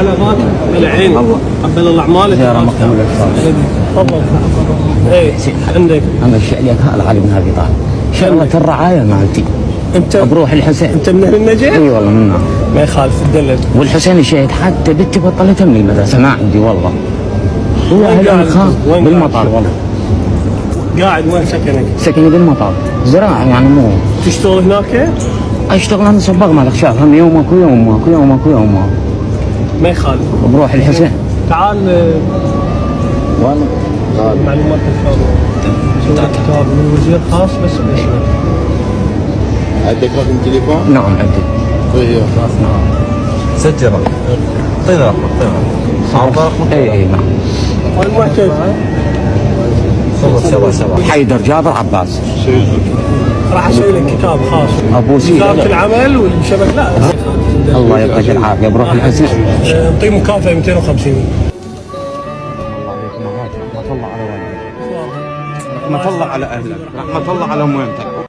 حلقات العين. قبل الله اعمالك. زيارة مقبولة. تفضل. ايه عندك. انا الشيء لك هذا علي بن ابي طالب. شغلة الرعاية مالتي. انت بروح الحسين. انت من اهل النجف؟ اي والله منها. ما يخالف تدلل. والحسين الشهيد حتى بنتي بطلتها من المدرسة ما عندي والله. هو اهل الخان بالمطار والله. قاعد وين سكنك؟ سكني بالمطار. زراعة يعني مو. تشتغل هناك؟ اشتغل انا صباغ مال اخشاب هم يوم اكو يوم اكو يوم اكو يوم. ما يخالف. بروح الحسين. تعال والله. معلومات الخاصة. سوي كتاب من وزير خاص بس باسمك. عندك رقم تليفون؟ نعم عندي. ايوه نعم. سجل رقم. اعطينا رقم. اي نعم. والمعتز. سوا حيدر جابر عباس. راح اسوي لك كتاب خاص. ابو سيدي. وزارة العمل والشبكة لا. الله يعطيك العافيه بروح الحسين. نعطيه مكافأة 250. رحمة الله على والدك. رحمة الله على اهلك. رحمة الله على امومتك.